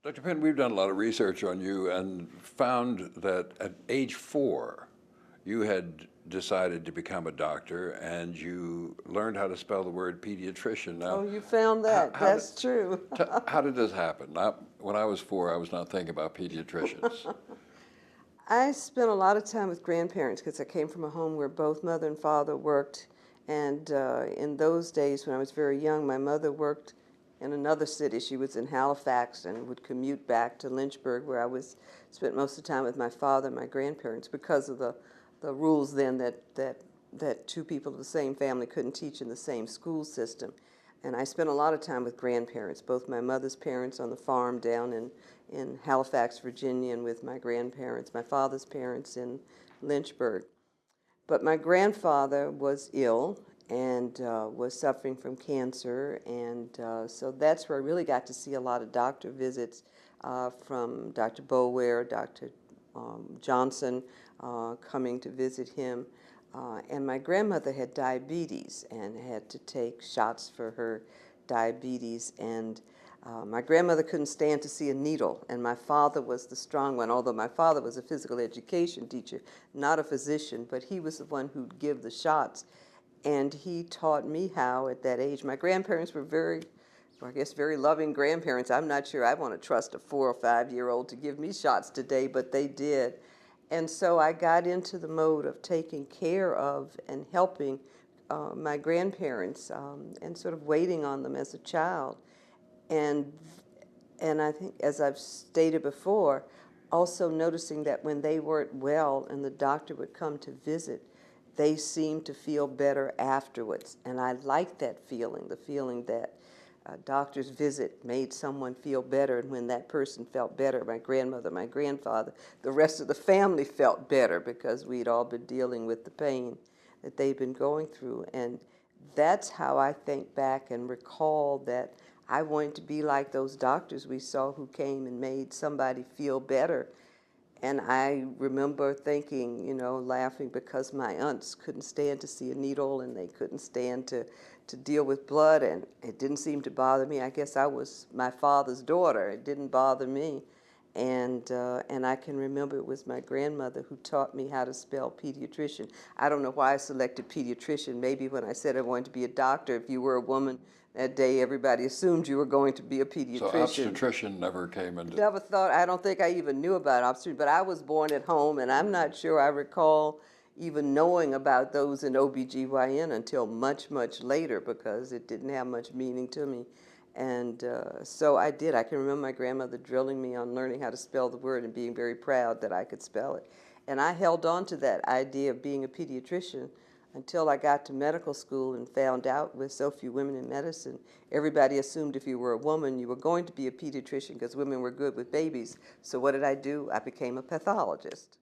Dr. Pinn, we've done a lot of research on you and found that at age 4, you had decided to become a doctor and you learned how to spell the word pediatrician. Now, Oh, you found how, that. how did, That's true. how did this happen? When I was 4, I was not thinking about pediatricians. I spent a lot of time with grandparents because I came from a home where both mother and father worked. And in those days, when I was very young, my mother worked in another city. She was in Halifax and would commute back to Lynchburg, where spent most of the time with my father and my grandparents because of the rules then that two people of the same family couldn't teach in the same school system. And I spent a lot of time with grandparents, both my mother's parents on the farm down in Halifax, Virginia, and with my grandparents, my father's parents in Lynchburg. But my grandfather was ill and was suffering from cancer, and so that's where I really got to see a lot of doctor visits from Dr. Bower, Dr. Johnson coming to visit him. And my grandmother had diabetes and had to take shots for her diabetes. And my grandmother couldn't stand to see a needle, and my father was the strong one, although my father was a physical education teacher, not a physician, but he was the one who'd give the shots. And he taught me how at that age. My grandparents were I guess, very loving grandparents. I'm not sure I want to trust a 4 or 5-year-old to give me shots today, but they did. And so I got into the mode of taking care of and helping my grandparents and sort of waiting on them as a child. And, and I think, as I've stated before, also noticing that when they weren't well and the doctor would come to visit, they seemed to feel better afterwards. And I liked that feeling, the feeling that a doctor's visit made someone feel better, and when that person felt better, my grandmother, my grandfather, the rest of the family felt better because we'd all been dealing with the pain that they'd been going through. And that's how I think back and recall that I wanted to be like those doctors we saw who came and made somebody feel better. And I remember thinking, laughing because my aunts couldn't stand to see a needle and they couldn't stand to deal with blood, and it didn't seem to bother me. I guess I was my father's daughter. It didn't bother me. And I can remember it was my grandmother who taught me how to spell pediatrician. I don't know why I selected pediatrician. Maybe when I said I wanted to be a doctor, if you were a woman that day, everybody assumed you were going to be a pediatrician. So obstetrician never came into... Never thought, I don't think I even knew about obstetrician, but I was born at home, and I'm not sure I recall even knowing about those in OBGYN until much, much later, because it didn't have much meaning to me. And so I did. I can remember my grandmother drilling me on learning how to spell the word and being very proud that I could spell it. And I held on to that idea of being a pediatrician until I got to medical school and found out with so few women in medicine, everybody assumed if you were a woman, you were going to be a pediatrician because women were good with babies. So what did I do? I became a pathologist.